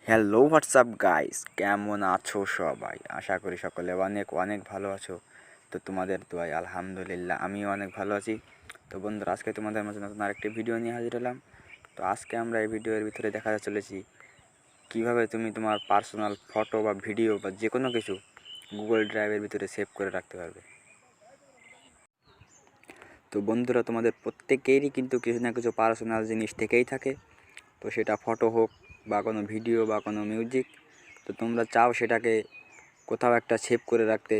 Hello WhatsApp guys, কেমন আছো সবাই? আশা করি সকলে অনেক অনেক ভালো আছো। তো তোমাদের দোয়ায় আলহামদুলিল্লাহ আমিও অনেক ভালো আছি। তো বন্ধুরা, আজকে তোমাদের মাঝে নতুন আরেকটি ভিডিও নিয়ে হাজির হলাম। তো আজকে আমরা এই ভিডিওর ভিতরে দেখাতে চলেছি কীভাবে তুমি তোমার পার্সোনাল ফটো বা ভিডিও বা যে কোনো কিছু গুগল ড্রাইভের ভিতরে সেভ করে রাখতে পারবে। তো বন্ধুরা, তোমাদের প্রত্যেকেরই কিন্তু কিছু না কিছু পার্সোনাল জিনিস থেকেই থাকে। তো সেটা ফটো হোক বা কোনো ভিডিও বা কোনো মিউজিক, তো তোমরা চাও সেটাকে কোথাও একটা সেভ করে রাখতে,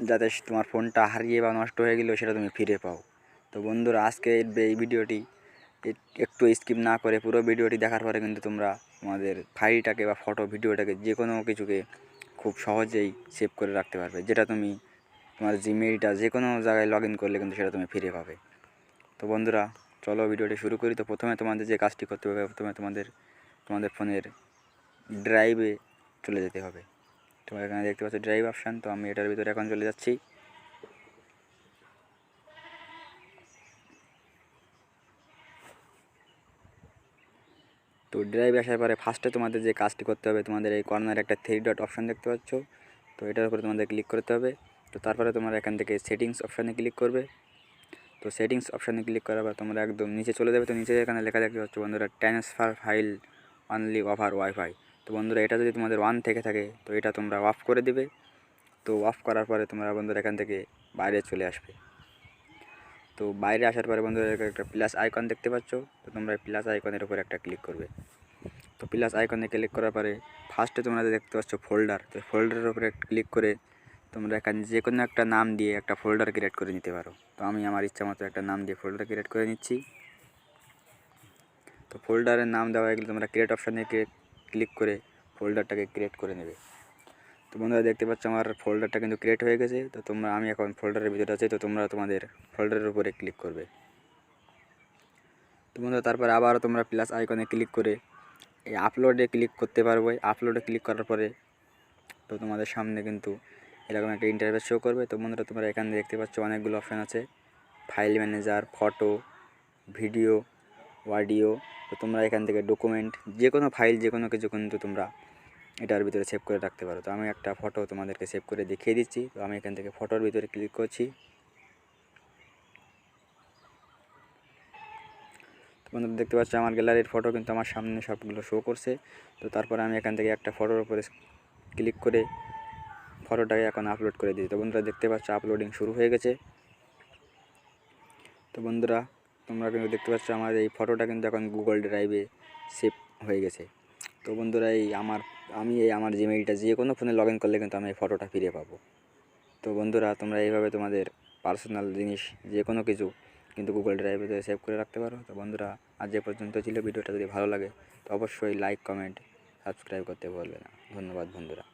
যাতে তোমার ফোনটা হারিয়ে বা নষ্ট হয়ে গেলেও সেটা তুমি ফিরে পাও। তো বন্ধুরা, আজকে এই ভিডিওটি একটু স্কিপ না করে পুরো ভিডিওটি দেখার পরে কিন্তু তোমরা তোমাদের ফাইলটাকে বা ফটো ভিডিওটাকে যে কোনো কিছুকে খুব সহজেই সেভ করে রাখতে পারবে, যেটা তুমি তোমার জিমেইলটা যে কোনো জায়গায় লগ ইন করলে কিন্তু সেটা তুমি ফিরে পাবে। তো বন্ধুরা, চলো ভিডিওটি শুরু করি। তো প্রথমে তোমাদের যে কাজটি করতে হবে, প্রথমে তোমাদের ফোনের ড্রাইভে চলে যেতে হবে। তোমরা এখানে দেখতে পাচ্ছ ড্রাইভ অপশান। তো আমি এটার ভিতরে এখন চলে যাচ্ছি। তো ড্রাইভে আসার পরে ফার্স্টে তোমাদের যে কাজটি করতে হবে, তোমাদের এই কর্নারে একটা 3 ডট অপশান দেখতে পাচ্ছ। তো এটার উপরে তোমাদের ক্লিক করতে হবে। তো তারপরে তোমরা এখান থেকে সেটিংস অপশানে ক্লিক করবে। তো সেটিংস অপশানে ক্লিক করার পর তোমরা একদম নিচে চলে যাবে। তো নিচে এখানে লেখা দেখতে পাচ্ছ বন্ধুরা, transfer file only over wifi. তো বন্ধুরা, এটা যদি তোমাদের অন থেকে থাকে তো এটা তোমরা অফ করে দিবে। তো অফ করার পরে তোমরা বন্ধুরা এখান থেকে বাইরে চলে আসবে। তো বাইরে আসার পরে বন্ধুরা একটা প্লাস আইকন দেখতে পাচ্ছ। তো তোমরা প্লাস আইকনের উপর একটা ক্লিক করবে। তো প্লাস আইকনে ক্লিক করার পরে ফার্স্টে তোমরা দেখতে পাচ্ছ ফোল্ডার। তো ফোল্ডারের উপরে ক্লিক করে তোমরা এখানে যে কোনো একটা নাম দিয়ে একটা ফোল্ডার ক্রিয়েট করে নিতে পারো। তো আমি আমার ইচ্ছা মতো একটা নাম দিয়ে ফোল্ডার ক্রিয়েট করে নিচ্ছি। তো ফোল্ডারের নাম দেওয়া হয়ে গেলে তোমরা ক্রিয়েট অপশানে ক্লিক করে ফোল্ডারটাকে ক্রিয়েট করে নেবে। তো বন্ধুরা, দেখতে পাচ্ছ আমার ফোল্ডারটা কিন্তু ক্রিয়েট হয়ে গেছে। তো আমি এখন ফোল্ডারের ভিতরে আছি। তো তোমরা তোমাদের ফোল্ডারের উপরে ক্লিক করবে। তো বন্ধুরা, তারপরে আবারও তোমরা প্লাস আইকনে ক্লিক করে এই আপলোডে ক্লিক করতে পারবে। আপলোডে ক্লিক করার পরে তো তোমাদের সামনে কিন্তু এরকম একটা ইন্টারফেস শো করবে। তো বন্ধুরা, তোমরা এখানে দেখতে পাচ্ছ অনেকগুলো অপশান আছে, file manager, photo, video, audio. তো তোমরা এখান থেকে ডকুমেন্ট, যে কোনো ফাইল যে কোনো কিছু কিন্তু তোমরা এটার ভিতরে সেভ করে রাখতে পারো। তো আমি একটা ফটো তোমাদেরকে সেভ করে দেখিয়ে দিচ্ছি। তো আমি এখান থেকে ফটোর ভিতরে ক্লিক করছি। তো বন্ধুরা, দেখতে পাচ্ছ আমার গ্যালারির ফটো কিন্তু আমার সামনে সবগুলো শো করছে। তো তারপরে আমি এখান থেকে একটা ফটোর উপরে ক্লিক করে ফটোটাকে এখন আপলোড করে দিই। তো বন্ধুরা, দেখতে পাচ্ছ আপলোডিং শুরু হয়ে গেছে। তো বন্ধুরা, তোমরা কিন্তু দেখতে পাচ্ছ আমার এই ফটোটা কিন্তু এখন গুগল ড্রাইভে সেভ হয়ে গেছে। তো বন্ধুরা, আমি আমার জিমেইলটা যে কোনো ফোনে লগ ইন করলে কিন্তু আমি এই ফটোটা ফিরে পাবো। তো বন্ধুরা, তোমরা এইভাবে তোমাদের পার্সোনাল জিনিস যে কোনো কিছু কিন্তু গুগল ড্রাইভে সেভ করে রাখতে পারো। তো বন্ধুরা, আজ এ পর্যন্ত ছিল। ভিডিওটা যদি ভালো লাগে তো অবশ্যই লাইক, কমেন্ট, সাবস্ক্রাইব করতে ভুলবে না। ধন্যবাদ বন্ধুরা।